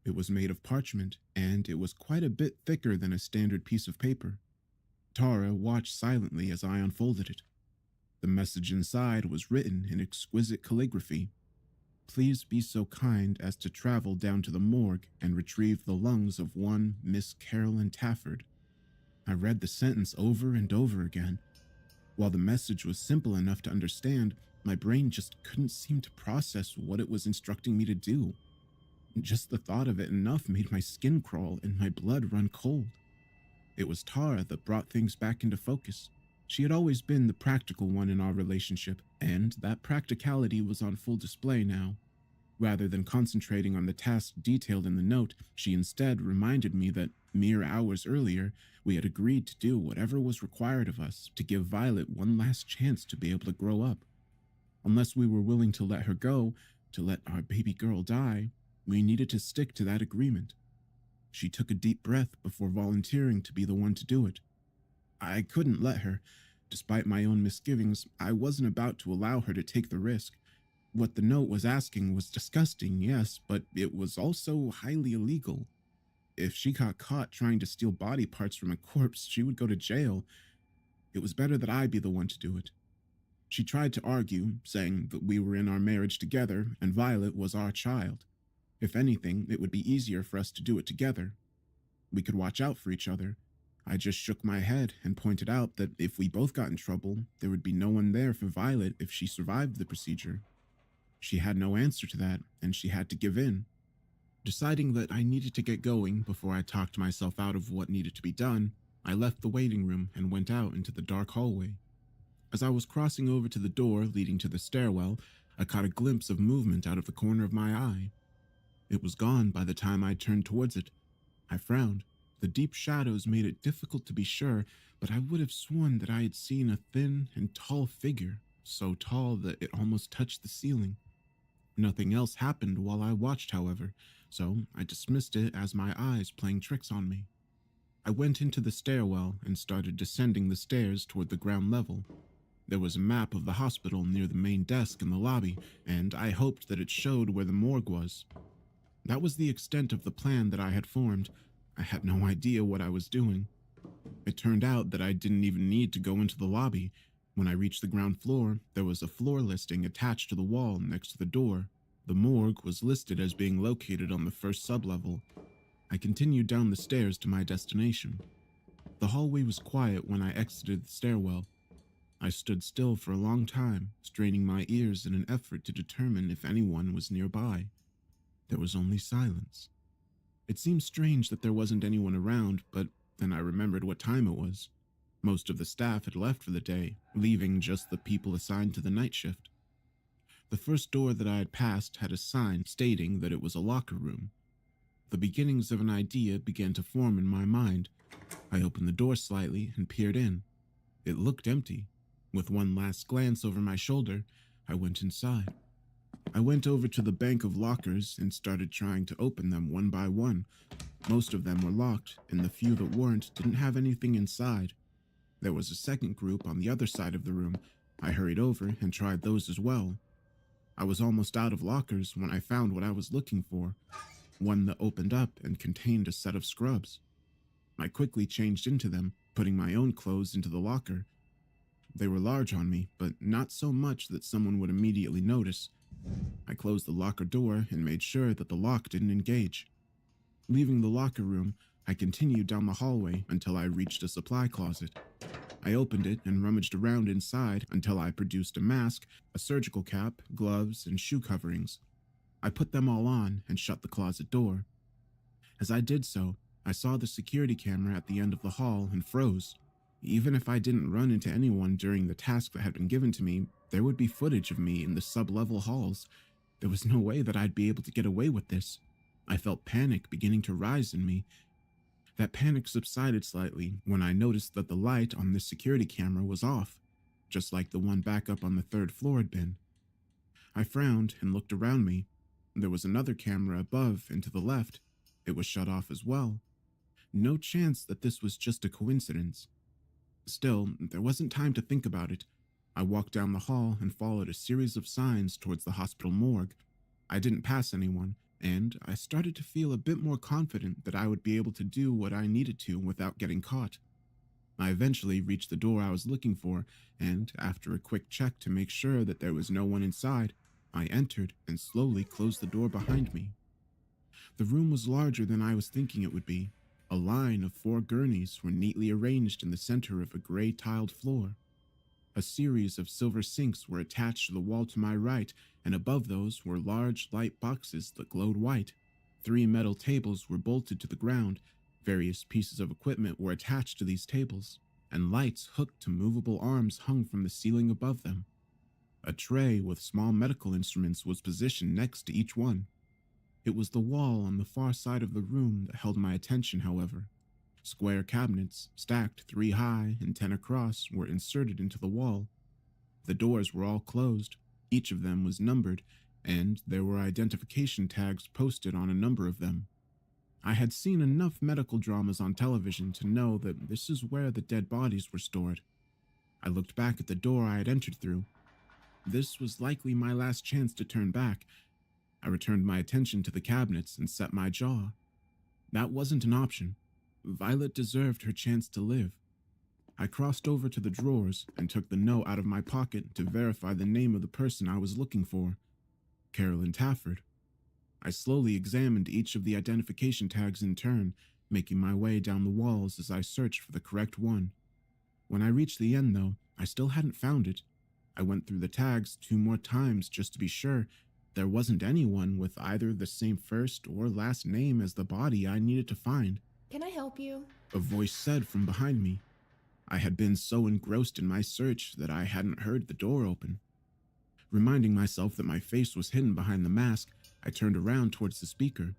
It was made of parchment, and it was quite a bit thicker than a standard piece of paper. Tara watched silently as I unfolded it. The message inside was written in exquisite calligraphy. Please be so kind as to travel down to the morgue and retrieve the lungs of one Miss Carolyn Tafford. I read the sentence over and over again. While the message was simple enough to understand, my brain just couldn't seem to process what it was instructing me to do. Just the thought of it enough made my skin crawl and my blood run cold. It was Tara that brought things back into focus. She had always been the practical one in our relationship, and that practicality was on full display now. Rather than concentrating on the task detailed in the note, she instead reminded me that mere hours earlier, we had agreed to do whatever was required of us to give Violet one last chance to be able to grow up. Unless we were willing to let her go, to let our baby girl die, we needed to stick to that agreement. She took a deep breath before volunteering to be the one to do it. I couldn't let her. Despite my own misgivings, I wasn't about to allow her to take the risk. What the note was asking was disgusting, yes, but it was also highly illegal. If she got caught trying to steal body parts from a corpse, she would go to jail. It was better that I be the one to do it. She tried to argue, saying that we were in our marriage together and Violet was our child. If anything, it would be easier for us to do it together. We could watch out for each other. I just shook my head and pointed out that if we both got in trouble, there would be no one there for Violet if she survived the procedure. She had no answer to that, and she had to give in. Deciding that I needed to get going before I talked myself out of what needed to be done, I left the waiting room and went out into the dark hallway. As I was crossing over to the door leading to the stairwell, I caught a glimpse of movement out of the corner of my eye. It was gone by the time I turned towards it. I frowned. The deep shadows made it difficult to be sure, but I would have sworn that I had seen a thin and tall figure, so tall that it almost touched the ceiling. Nothing else happened while I watched, however, so I dismissed it as my eyes playing tricks on me. I went into the stairwell and started descending the stairs toward the ground level. There was a map of the hospital near the main desk in the lobby, and I hoped that it showed where the morgue was. That was the extent of the plan that I had formed. I had no idea what I was doing. It turned out that I didn't even need to go into the lobby. When I reached the ground floor, there was a floor listing attached to the wall next to the door. The morgue was listed as being located on the first sublevel. I continued down the stairs to my destination. The hallway was quiet when I exited the stairwell. I stood still for a long time, straining my ears in an effort to determine if anyone was nearby. There was only silence. It seemed strange that there wasn't anyone around, but then I remembered what time it was. Most of the staff had left for the day, leaving just the people assigned to the night shift. The first door that I had passed had a sign stating that it was a locker room. The beginnings of an idea began to form in my mind. I opened the door slightly and peered in. It looked empty. With one last glance over my shoulder, I went inside. I went over to the bank of lockers and started trying to open them one by one. Most of them were locked, and the few that weren't didn't have anything inside. There was a second group on the other side of the room. I hurried over and tried those as well. I was almost out of lockers when I found what I was looking for, one that opened up and contained a set of scrubs. I quickly changed into them, putting my own clothes into the locker. They were large on me, but not so much that someone would immediately notice. I closed the locker door and made sure that the lock didn't engage. Leaving the locker room, I continued down the hallway until I reached a supply closet. I opened it and rummaged around inside until I produced a mask, a surgical cap, gloves, and shoe coverings. I put them all on and shut the closet door. As I did so, I saw the security camera at the end of the hall and froze. Even if I didn't run into anyone during the task that had been given to me, there would be footage of me in the sub-level halls. There was no way that I'd be able to get away with this. I felt panic beginning to rise in me. That panic subsided slightly when I noticed that the light on this security camera was off, just like the one back up on the third floor had been. I frowned and looked around me. There was another camera above and to the left. It was shut off as well. No chance that this was just a coincidence. Still, there wasn't time to think about it. I walked down the hall and followed a series of signs towards the hospital morgue. I didn't pass anyone, and I started to feel a bit more confident that I would be able to do what I needed to without getting caught. I eventually reached the door I was looking for, and after a quick check to make sure that there was no one inside, I entered and slowly closed the door behind me. The room was larger than I was thinking it would be. A line of 4 gurneys were neatly arranged in the center of a gray tiled floor. A series of silver sinks were attached to the wall to my right, and above those were large light boxes that glowed white. 3 metal tables were bolted to the ground. Various pieces of equipment were attached to these tables, and lights hooked to movable arms hung from the ceiling above them. A tray with small medical instruments was positioned next to each one. It was the wall on the far side of the room that held my attention, however. Square cabinets, stacked 3 high and 10 across, were inserted into the wall. The doors were all closed. Each of them was numbered, and there were identification tags posted on a number of them. I had seen enough medical dramas on television to know that this is where the dead bodies were stored. I looked back at the door I had entered through. This was likely my last chance to turn back. I returned my attention to the cabinets and set my jaw. That wasn't an option. Violet deserved her chance to live. I crossed over to the drawers and took the note out of my pocket to verify the name of the person I was looking for, Carolyn Tafford. I slowly examined each of the identification tags in turn, making my way down the walls as I searched for the correct one. When I reached the end, though, I still hadn't found it. I went through the tags 2 more times just to be sure. There wasn't anyone with either the same first or last name as the body I needed to find. Can I help you? A voice said from behind me. I had been so engrossed in my search that I hadn't heard the door open. Reminding myself that my face was hidden behind the mask, I turned around towards the speaker.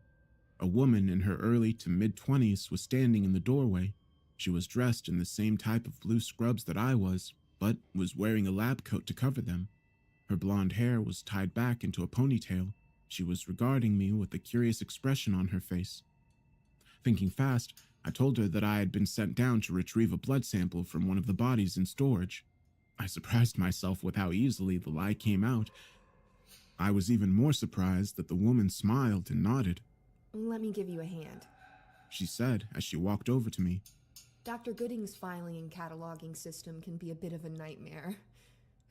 A woman in her early to mid-20s was standing in the doorway. She was dressed in the same type of blue scrubs that I was, but was wearing a lab coat to cover them. Her blonde hair was tied back into a ponytail. She was regarding me with a curious expression on her face. Thinking fast, I told her that I had been sent down to retrieve a blood sample from one of the bodies in storage. I surprised myself with how easily the lie came out. I was even more surprised that the woman smiled and nodded. Let me give you a hand. She said as she walked over to me. Dr. Gooding's filing and cataloging system can be a bit of a nightmare.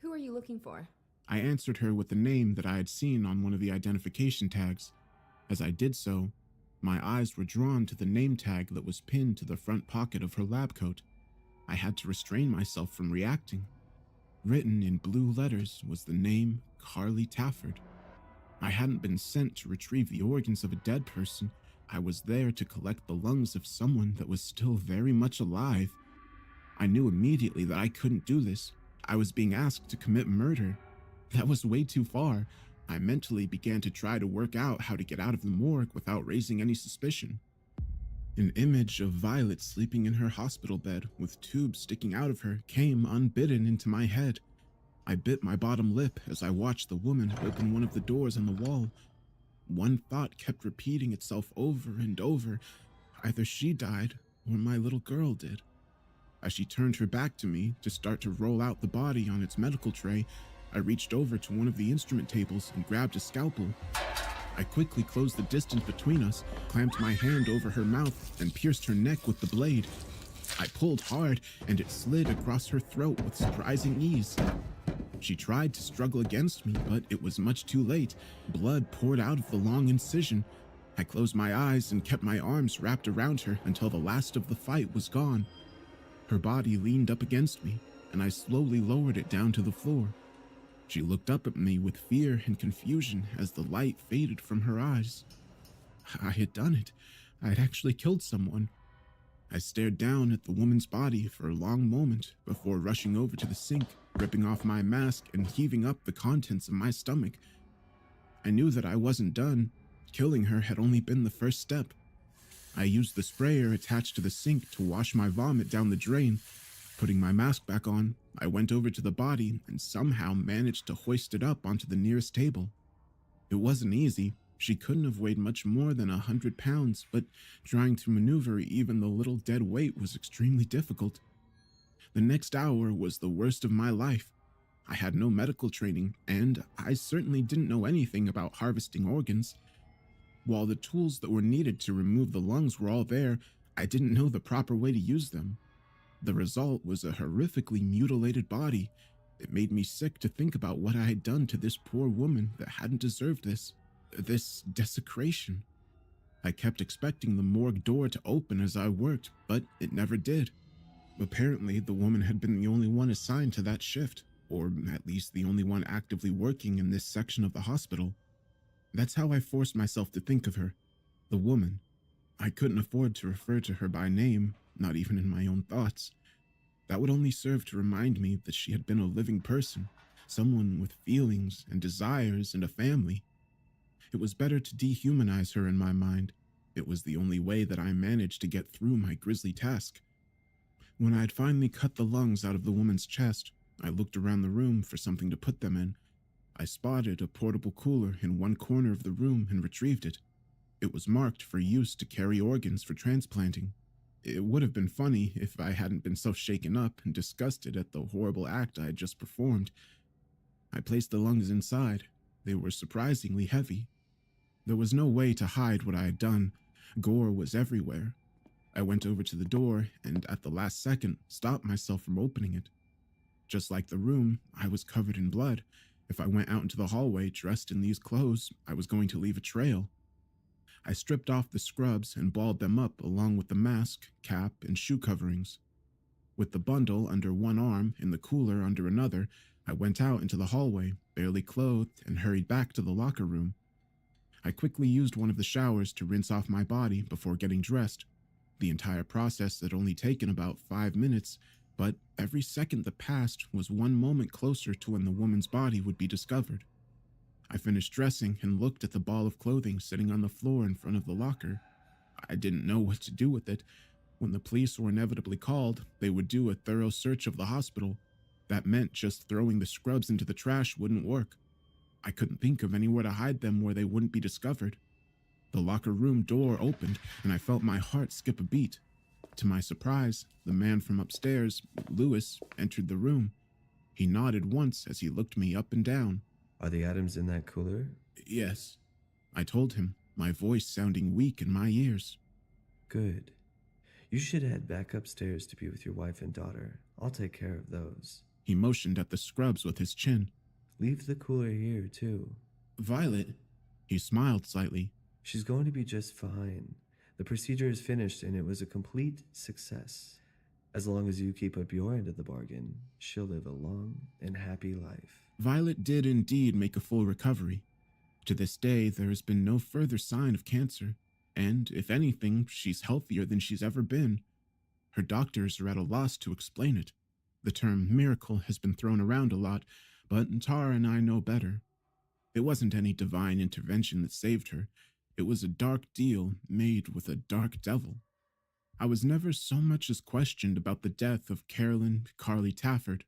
Who are you looking for? I answered her with the name that I had seen on one of the identification tags. As I did so, my eyes were drawn to the name tag that was pinned to the front pocket of her lab coat. I had to restrain myself from reacting. Written in blue letters was the name Carly Tafford. I hadn't been sent to retrieve the organs of a dead person. I was there to collect the lungs of someone that was still very much alive. I knew immediately that I couldn't do this. I was being asked to commit murder. That was way too far. I mentally began to try to work out how to get out of the morgue without raising any suspicion. An image of Violet sleeping in her hospital bed with tubes sticking out of her came unbidden into my head. I bit my bottom lip as I watched the woman open one of the doors on the wall. One thought kept repeating itself over and over. Either she died or my little girl did. As she turned her back to me to start to roll out the body on its medical tray, I reached over to one of the instrument tables and grabbed a scalpel. I quickly closed the distance between us, clamped my hand over her mouth, and pierced her neck with the blade. I pulled hard, and it slid across her throat with surprising ease. She tried to struggle against me, but it was much too late. Blood poured out of the long incision. I closed my eyes and kept my arms wrapped around her until the last of the fight was gone. Her body leaned up against me, and I slowly lowered it down to the floor. She looked up at me with fear and confusion as the light faded from her eyes. I had done it. I had actually killed someone. I stared down at the woman's body for a long moment before rushing over to the sink, ripping off my mask and heaving up the contents of my stomach. I knew that I wasn't done. Killing her had only been the first step. I used the sprayer attached to the sink to wash my vomit down the drain. Putting my mask back on, I went over to the body and somehow managed to hoist it up onto the nearest table. It wasn't easy. She couldn't have weighed much more than 100 pounds, but trying to maneuver even the little dead weight was extremely difficult. The next hour was the worst of my life. I had no medical training, and I certainly didn't know anything about harvesting organs. While the tools that were needed to remove the lungs were all there, I didn't know the proper way to use them. The result was a horrifically mutilated body. It made me sick to think about what I had done to this poor woman that hadn't deserved this desecration. I kept expecting the morgue door to open as I worked, but it never did. Apparently, the woman had been the only one assigned to that shift, or at least the only one actively working in this section of the hospital. That's how I forced myself to think of her, the woman. I couldn't afford to refer to her by name, not even in my own thoughts. That would only serve to remind me that she had been a living person, someone with feelings and desires and a family. It was better to dehumanize her in my mind. It was the only way that I managed to get through my grisly task. When I had finally cut the lungs out of the woman's chest, I looked around the room for something to put them in. I spotted a portable cooler in one corner of the room and retrieved it. It was marked for use to carry organs for transplanting. It would have been funny if I hadn't been so shaken up and disgusted at the horrible act I had just performed. I placed the lungs inside. They were surprisingly heavy. There was no way to hide what I had done. Gore was everywhere. I went over to the door and, at the last second, stopped myself from opening it. Just like the room, I was covered in blood. If I went out into the hallway dressed in these clothes, I was going to leave a trail. I stripped off the scrubs and balled them up along with the mask, cap, and shoe coverings. With the bundle under one arm and the cooler under another, I went out into the hallway, barely clothed, and hurried back to the locker room. I quickly used one of the showers to rinse off my body before getting dressed. The entire process had only taken about 5 minutes, but every second that passed was one moment closer to when the woman's body would be discovered. I finished dressing and looked at the ball of clothing sitting on the floor in front of the locker. I didn't know what to do with it. When the police were inevitably called, they would do a thorough search of the hospital. That meant just throwing the scrubs into the trash wouldn't work. I couldn't think of anywhere to hide them where they wouldn't be discovered. The locker room door opened, and I felt my heart skip a beat. To my surprise, the man from upstairs, Lewis, entered the room. He nodded once as he looked me up and down. Are the items in that cooler? Yes, I told him, my voice sounding weak in my ears. Good. You should head back upstairs to be with your wife and daughter. I'll take care of those. He motioned at the scrubs with his chin. Leave the cooler here, too. Violet? He smiled slightly. She's going to be just fine. The procedure is finished and it was a complete success. As long as you keep up your end of the bargain, she'll live a long and happy life. Violet did indeed make a full recovery. To this day, there has been no further sign of cancer, and, if anything, she's healthier than she's ever been. Her doctors are at a loss to explain it. The term miracle has been thrown around a lot, but Tara and I know better. It wasn't any divine intervention that saved her. It was a dark deal made with a dark devil. I was never so much as questioned about the death of Carolyn Carly Tafford.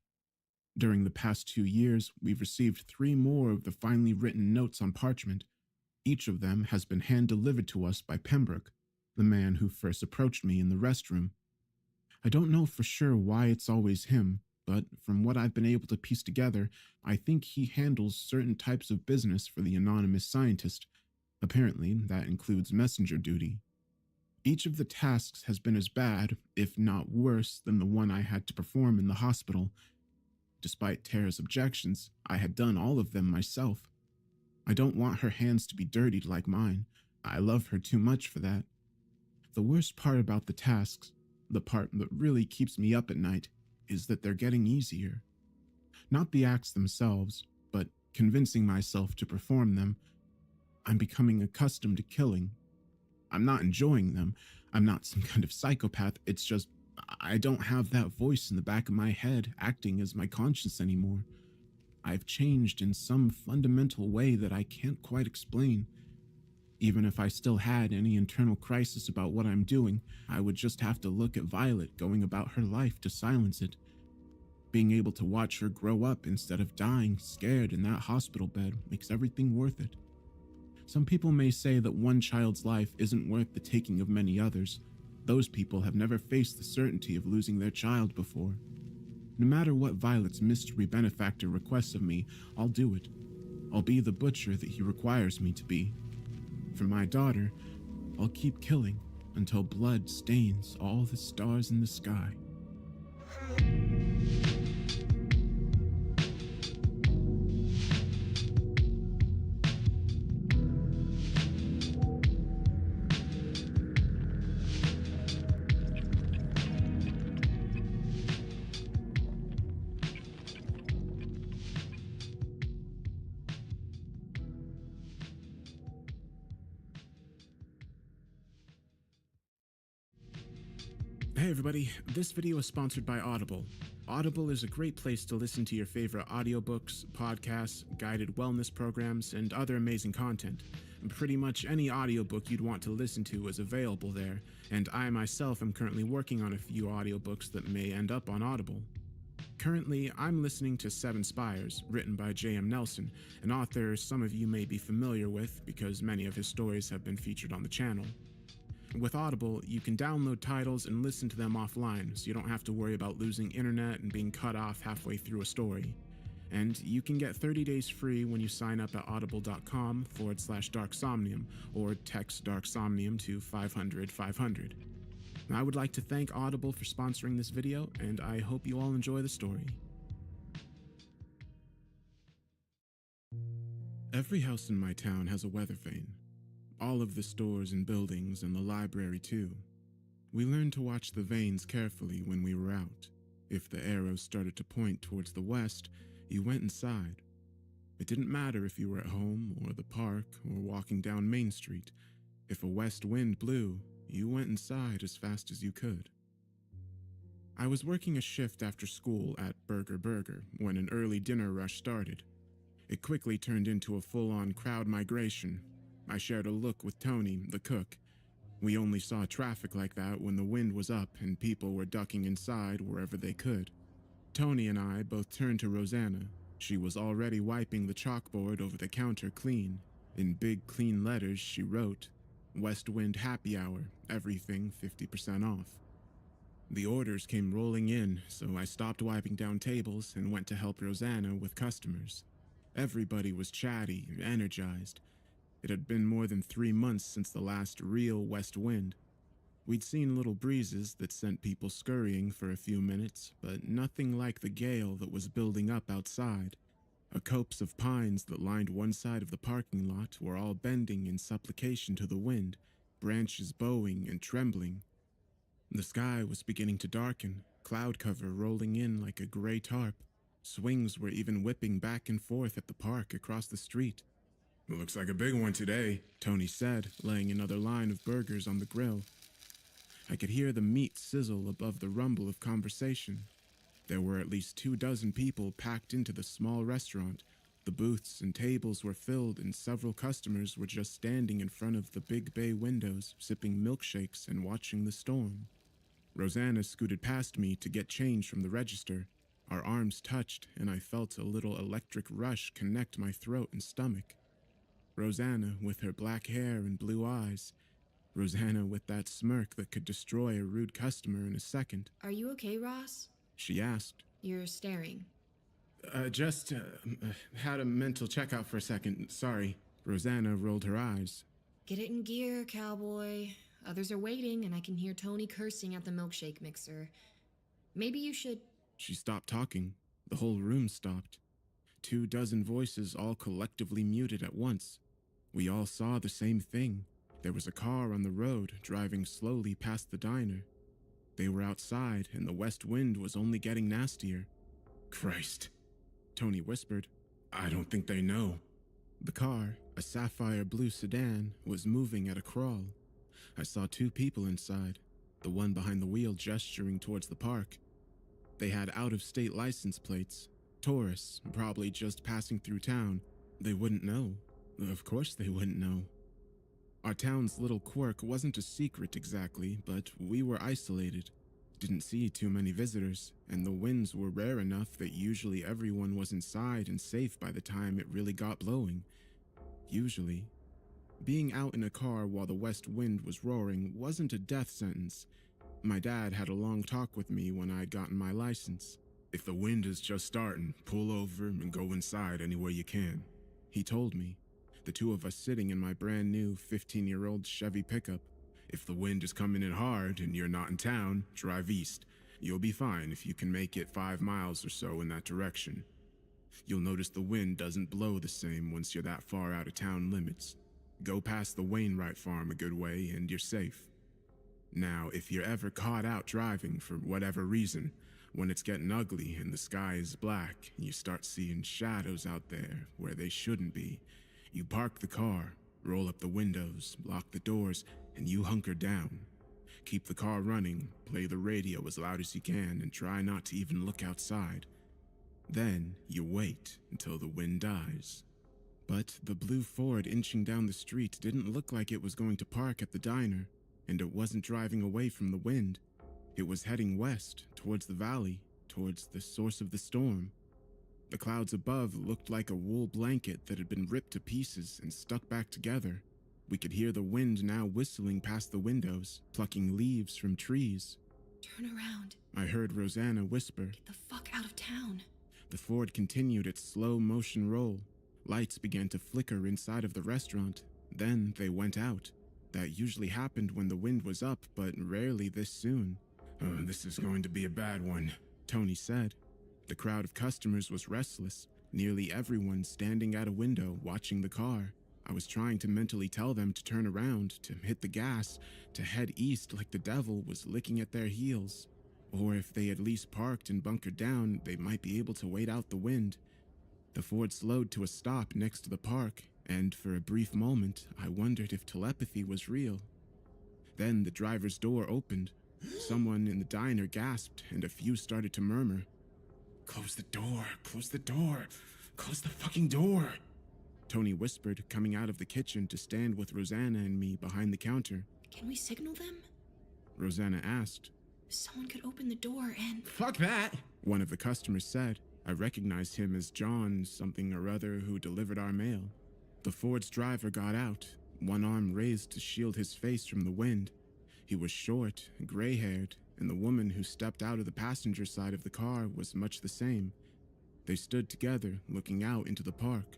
During the past 2 years, we've received 3 more of the finely written notes on parchment. Each of them has been hand-delivered to us by Pembroke, the man who first approached me in the restroom. I don't know for sure why it's always him, but from what I've been able to piece together, I think he handles certain types of business for the anonymous scientist. Apparently, that includes messenger duty. Each of the tasks has been as bad, if not worse, than the one I had to perform in the hospital. Despite Tara's objections, I had done all of them myself. I don't want her hands to be dirtied like mine. I love her too much for that. The worst part about the tasks, the part that really keeps me up at night, is that they're getting easier. Not the acts themselves, but convincing myself to perform them. I'm becoming accustomed to killing. I'm not enjoying them. I'm not some kind of psychopath. It's just, I don't have that voice in the back of my head acting as my conscience anymore. I've changed in some fundamental way that I can't quite explain. Even if I still had any internal crisis about what I'm doing, I would just have to look at Violet going about her life to silence it. Being able to watch her grow up instead of dying scared in that hospital bed makes everything worth it. Some people may say that one child's life isn't worth the taking of many others. Those people have never faced the certainty of losing their child before. No matter what Violet's mystery benefactor requests of me, I'll do it. I'll be the butcher that he requires me to be. For my daughter, I'll keep killing until blood stains all the stars in the sky. Hey everybody, this video is sponsored by Audible. Audible is a great place to listen to your favorite audiobooks, podcasts, guided wellness programs, and other amazing content. Pretty much any audiobook you'd want to listen to is available there, and I myself am currently working on a few audiobooks that may end up on Audible. Currently, I'm listening to Seven Spires, written by J.M. Nelson, an author some of you may be familiar with because many of his stories have been featured on the channel. With Audible, you can download titles and listen to them offline, so you don't have to worry about losing internet and being cut off halfway through a story. And you can get 30 days free when you sign up at audible.com/darksomnium or text darksomnium to 500-500. I would like to thank Audible for sponsoring this video, and I hope you all enjoy the story. Every house in my town has a weather vane. All of the stores and buildings and the library too. We learned to watch the vanes carefully when we were out. If the arrows started to point towards the west, you went inside. It didn't matter if you were at home or the park or walking down Main Street. If a west wind blew, you went inside as fast as you could. I was working a shift after school at Burger when an early dinner rush started. It quickly turned into a full-on crowd migration. I shared a look with Tony, the cook. We only saw traffic like that when the wind was up and people were ducking inside wherever they could. Tony and I both turned to Rosanna. She was already wiping the chalkboard over the counter clean. In big clean letters she wrote, "West Wind Happy Hour, everything 50% off." The orders came rolling in, so I stopped wiping down tables and went to help Rosanna with customers. Everybody was chatty and energized. It had been more than 3 months since the last real west wind. We'd seen little breezes that sent people scurrying for a few minutes, but nothing like the gale that was building up outside. A copse of pines that lined one side of the parking lot were all bending in supplication to the wind, branches bowing and trembling. The sky was beginning to darken, cloud cover rolling in like a gray tarp. Swings were even whipping back and forth at the park across the street. "It looks like a big one today," Tony said, laying another line of burgers on the grill. I could hear the meat sizzle above the rumble of conversation. There were at least 24 people packed into the small restaurant. The booths and tables were filled and several customers were just standing in front of the big bay windows, sipping milkshakes and watching the storm. Rosanna scooted past me to get change from the register. Our arms touched and I felt a little electric rush connect my throat and stomach. Rosanna with her black hair and blue eyes. Rosanna with that smirk that could destroy a rude customer in a second. Are you okay, Ross? She asked. You're staring. Just had a mental checkout for a second, sorry. Rosanna rolled her eyes. Get it in gear, cowboy. Others are waiting, and I can hear Tony cursing at the milkshake mixer. Maybe you should... She stopped talking. The whole room stopped. 24 voices all collectively muted at once. We all saw the same thing. There was a car on the road driving slowly past the diner. They were outside and the west wind was only getting nastier. "Christ," Tony whispered. "I don't think they know." The car, a sapphire blue sedan, was moving at a crawl. I saw 2 people inside, the one behind the wheel gesturing towards the park. They had out-of-state license plates. Tourists, probably just passing through town. They wouldn't know. Of course they wouldn't know. Our town's little quirk wasn't a secret exactly, but we were isolated. Didn't see too many visitors, and the winds were rare enough that usually everyone was inside and safe by the time it really got blowing. Usually. Being out in a car while the west wind was roaring wasn't a death sentence. My dad had a long talk with me when I'd gotten my license. "If the wind is just starting, pull over and go inside any way you can," he told me. the two of us sitting in my brand new 15-year-old Chevy pickup. If the wind is coming in hard and you're not in town, drive east. You'll be fine if you can make it 5 miles or so in that direction. You'll notice the wind doesn't blow the same once you're that far out of town limits. Go past the Wainwright farm a good way and you're safe. Now, if you're ever caught out driving for whatever reason, when it's getting ugly and the sky is black and you start seeing shadows out there where they shouldn't be, you park the car, roll up the windows, lock the doors, and you hunker down. Keep the car running, play the radio as loud as you can, and try not to even look outside. Then you wait until the wind dies. But the blue Ford inching down the street didn't look like it was going to park at the diner, and it wasn't driving away from the wind. It was heading west, towards the valley, towards the source of the storm. The clouds above looked like a wool blanket that had been ripped to pieces and stuck back together. We could hear the wind now whistling past the windows, plucking leaves from trees. Turn around. I heard Rosanna whisper. Get the fuck out of town. The Ford continued its slow motion roll. Lights began to flicker inside of the restaurant. Then they went out. That usually happened when the wind was up, but rarely this soon. "Oh, this is going to be a bad one," Tony said. The crowd of customers was restless, nearly everyone standing at a window watching the car. I was trying to mentally tell them to turn around, to hit the gas, to head east like the devil was licking at their heels. Or if they at least parked and bunkered down, they might be able to wait out the wind. The Ford slowed to a stop next to the park, and for a brief moment, I wondered if telepathy was real. Then the driver's door opened. Someone in the diner gasped, and a few started to murmur. "Close the door, close the door, close the fucking door," Tony whispered, coming out of the kitchen to stand with Rosanna and me behind the counter. Can we signal them? Rosanna asked. Someone could open the door and... "Fuck that," one of the customers said. I recognized him as John something or other who delivered our mail. The Ford's driver got out, one arm raised to shield his face from the wind. He was short, gray-haired, and the woman who stepped out of the passenger side of the car was much the same. They stood together, looking out into the park.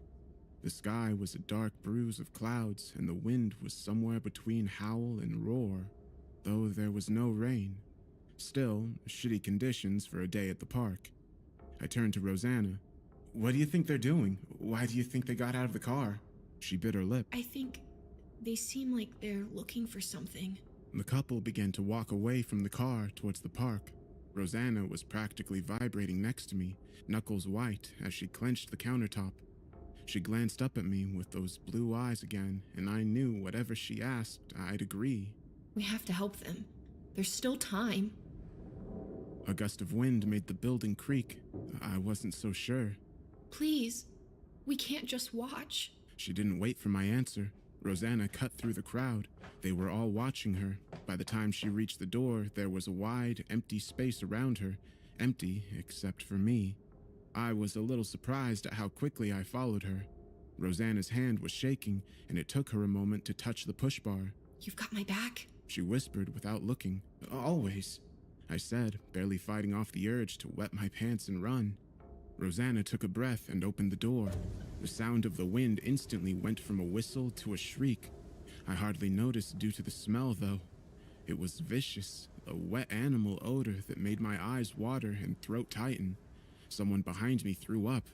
The sky was a dark bruise of clouds, and the wind was somewhere between howl and roar, though there was no rain. Still, shitty conditions for a day at the park. I turned to Rosanna. "What do you think they're doing? Why do you think they got out of the car?" She bit her lip. I think they seem like they're looking for something. The couple began to walk away from the car towards the park. Rosanna was practically vibrating next to me, knuckles white as she clenched the countertop. She glanced up at me with those blue eyes again, and I knew whatever she asked, I'd agree. We have to help them. There's still time. A gust of wind made the building creak. I wasn't so sure. Please, we can't just watch. She didn't wait for my answer. Rosanna cut through the crowd. They were all watching her. By the time she reached the door, there was a wide, empty space around her. Empty, except for me. I was a little surprised at how quickly I followed her. Rosanna's hand was shaking, and it took her a moment to touch the push bar. You've got my back? She whispered without looking. "Always," I said, barely fighting off the urge to wet my pants and run. Rosanna took a breath and opened the door. The sound of the wind instantly went from a whistle to a shriek. I hardly noticed due to the smell, though. It was vicious, a wet animal odor that made my eyes water and throat tighten. Someone behind me threw up.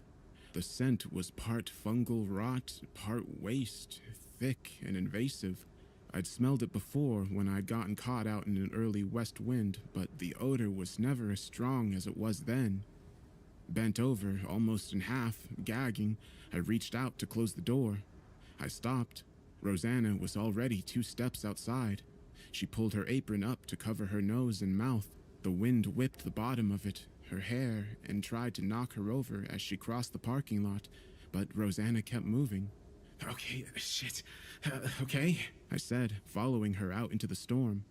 The scent was part fungal rot, part waste, thick and invasive. I'd smelled it before when I'd gotten caught out in an early west wind, but the odor was never as strong as it was then. Bent over, almost in half, gagging, I reached out to close the door. I stopped. Rosanna was already 2 steps outside. She pulled her apron up to cover her nose and mouth. The wind whipped the bottom of it, her hair, and tried to knock her over as she crossed the parking lot, but Rosanna kept moving. "Okay, shit, okay," I said, following her out into the storm.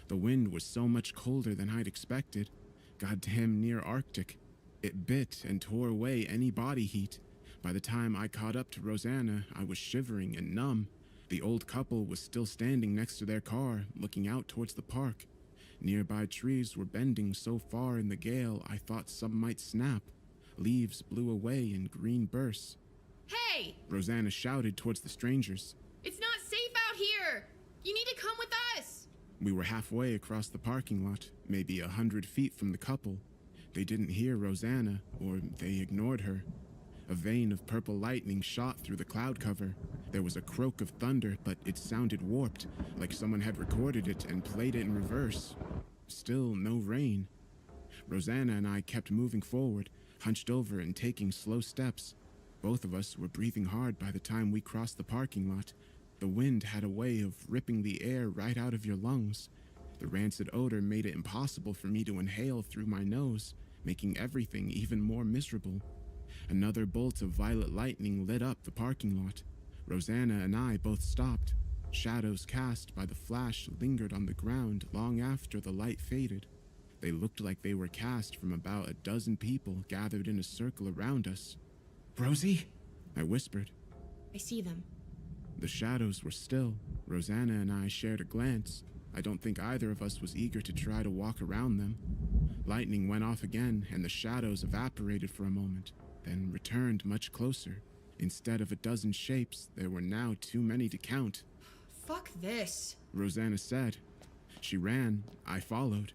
The wind was so much colder than I'd expected. Goddamn near Arctic. It bit and tore away any body heat. By the time I caught up to Rosanna, I was shivering and numb. The old couple was still standing next to their car, looking out towards the park. Nearby trees were bending so far in the gale I thought some might snap. Leaves blew away in green bursts. Hey! Rosanna shouted towards the strangers. It's not safe out here! You need to come with us! We were halfway across the parking lot, maybe 100 feet from the couple. They didn't hear Rosanna, or they ignored her. A vein of purple lightning shot through the cloud cover. There was a croak of thunder, but it sounded warped, like someone had recorded it and played it in reverse. Still no rain. Rosanna and I kept moving forward, hunched over and taking slow steps. Both of us were breathing hard by the time we crossed the parking lot. The wind had a way of ripping the air right out of your lungs. The rancid odor made it impossible for me to inhale through my nose, making everything even more miserable. Another bolt of violet lightning lit up the parking lot. Rosanna and I both stopped. Shadows cast by the flash lingered on the ground long after the light faded. They looked like they were cast from about a dozen people gathered in a circle around us. "Rosie?" I whispered. I see them. The shadows were still. Rosanna and I shared a glance. I don't think either of us was eager to try to walk around them. Lightning went off again, and the shadows evaporated for a moment, then returned much closer. Instead of a dozen shapes, there were now too many to count. Fuck this. Rosanna said. She ran. I followed.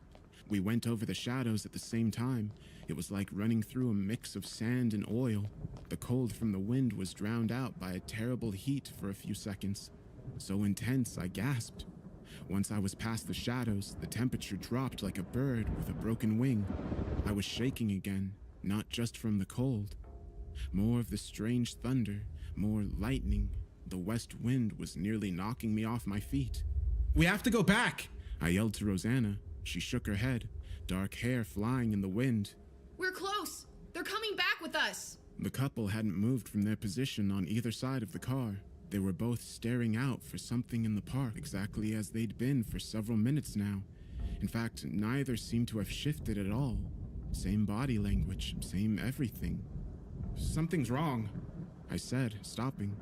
We went over the shadows at the same time. It was like running through a mix of sand and oil. The cold from the wind was drowned out by a terrible heat for a few seconds. So intense, I gasped. Once I was past the shadows, the temperature dropped like a bird with a broken wing. I was shaking again, not just from the cold. More of the strange thunder, more lightning. The west wind was nearly knocking me off my feet. "We have to go back!" I yelled to Rosanna. She shook her head, dark hair flying in the wind. We're close. They're coming back with us. The couple hadn't moved from their position on either side of the car. They were both staring out for something in the park, exactly as they'd been for several minutes now. In fact, neither seemed to have shifted at all. Same body language, same everything. "Something's wrong," I said, stopping.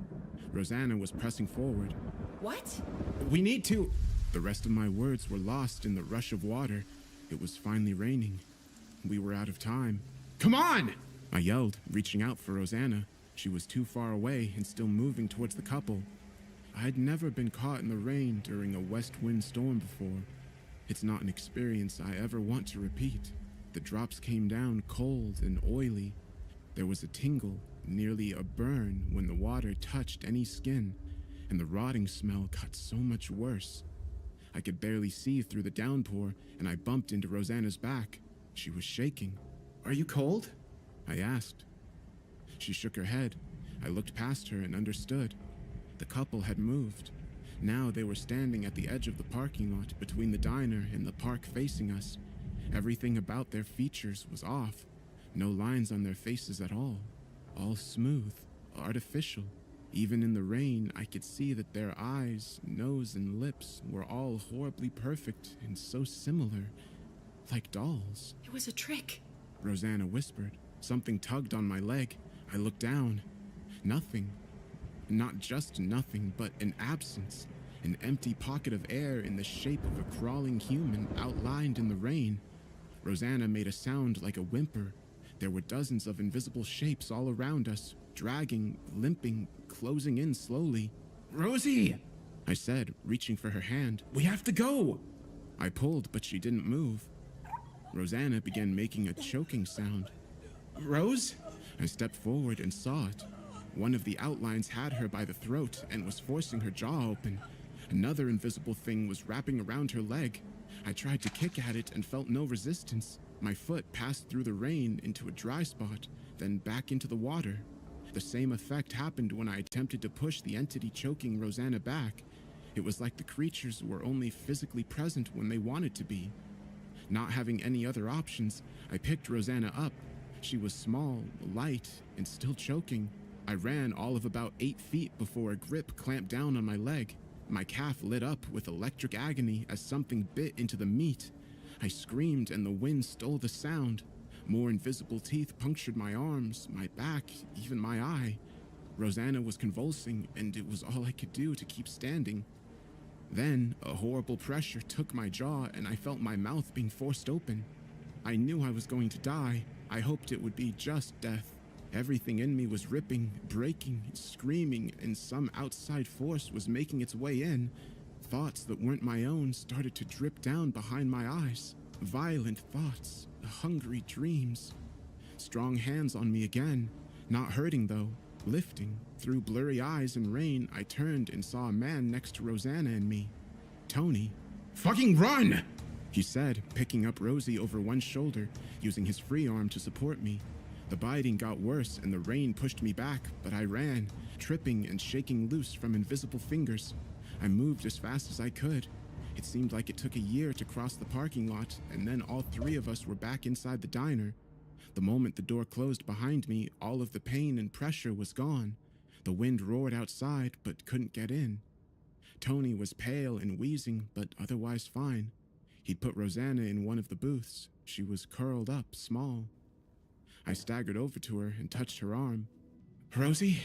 Rosanna was pressing forward. What? "We need to..." The rest of my words were lost in the rush of water. It was finally raining. We were out of time. "Come on!" I yelled, reaching out for Rosanna. She was too far away and still moving towards the couple. I had never been caught in the rain during a west wind storm before. It's not an experience I ever want to repeat. The drops came down cold and oily. There was a tingle, nearly a burn, when the water touched any skin, and the rotting smell got so much worse. I could barely see through the downpour, and I bumped into Rosanna's back. She was shaking. "Are you cold?" I asked. She shook her head. I looked past her and understood. The couple had moved. Now they were standing at the edge of the parking lot between the diner and the park facing us. Everything about their features was off. No lines on their faces at all. All smooth, artificial. Even in the rain, I could see that their eyes, nose, and lips were all horribly perfect and so similar, like dolls. It was a trick. Rosanna whispered. Something tugged on my leg. I looked down. Nothing. Not just nothing, but an absence. An empty pocket of air in the shape of a crawling human outlined in the rain. Rosanna made a sound like a whimper. There were dozens of invisible shapes all around us, dragging, limping, closing in slowly. "Rosie!" I said, reaching for her hand. "We have to go!" I pulled, but she didn't move. Rosanna began making a choking sound. "Rose?" I stepped forward and saw it. One of the outlines had her by the throat and was forcing her jaw open. Another invisible thing was wrapping around her leg. I tried to kick at it and felt no resistance. My foot passed through the rain into a dry spot, then back into the water. The same effect happened when I attempted to push the entity choking Rosanna back. It was like the creatures were only physically present when they wanted to be. Not having any other options, I picked Rosanna up. She was small, light, and still choking. I ran all of about 8 feet before a grip clamped down on my leg. My calf lit up with electric agony as something bit into the meat. I screamed and the wind stole the sound. More invisible teeth punctured my arms, my back, even my eye. Rosanna was convulsing, and it was all I could do to keep standing. Then, a horrible pressure took my jaw, and I felt my mouth being forced open. I knew I was going to die. I hoped it would be just death. Everything in me was ripping, breaking, screaming, and some outside force was making its way in. Thoughts that weren't my own started to drip down behind my eyes. Violent thoughts, hungry dreams. Strong hands on me again, not hurting though, lifting. Through blurry eyes and rain, I turned and saw a man next to Rosanna and me. Tony. "Fucking run!" he said, picking up Rosie over one shoulder, using his free arm to support me. The biting got worse and the rain pushed me back, but I ran, tripping and shaking loose from invisible fingers. I moved as fast as I could. It seemed like it took a year to cross the parking lot, and then all three of us were back inside the diner. The moment the door closed behind me, all of the pain and pressure was gone. The wind roared outside, but couldn't get in. Tony was pale and wheezing, but otherwise fine. He'd put Rosanna in one of the booths. She was curled up, small. I staggered over to her and touched her arm. "Rosie?"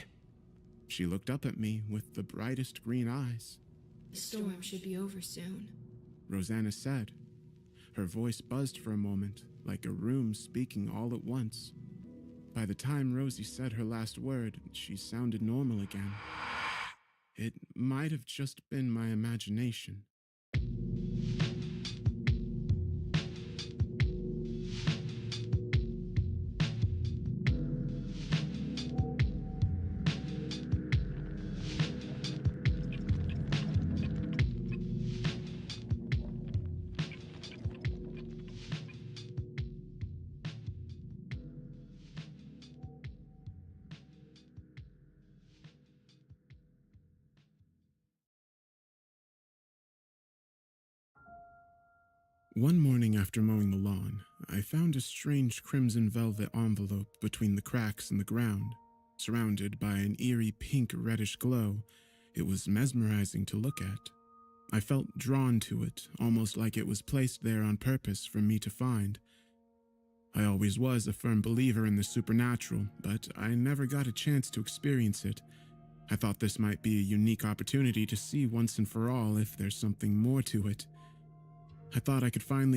She looked up at me with the brightest green eyes. The storm should be over soon. Rosanna said. Her voice buzzed for a moment, like a room speaking all at once. By the time Rosie said her last word, she sounded normal again. It might have just been my imagination. One morning after mowing the lawn, I found a strange crimson velvet envelope between the cracks in the ground. Surrounded by an eerie pink-reddish glow, it was mesmerizing to look at. I felt drawn to it, almost like it was placed there on purpose for me to find. I always was a firm believer in the supernatural, but I never got a chance to experience it. I thought this might be a unique opportunity to see once and for all if there's something more to it. I thought I could finally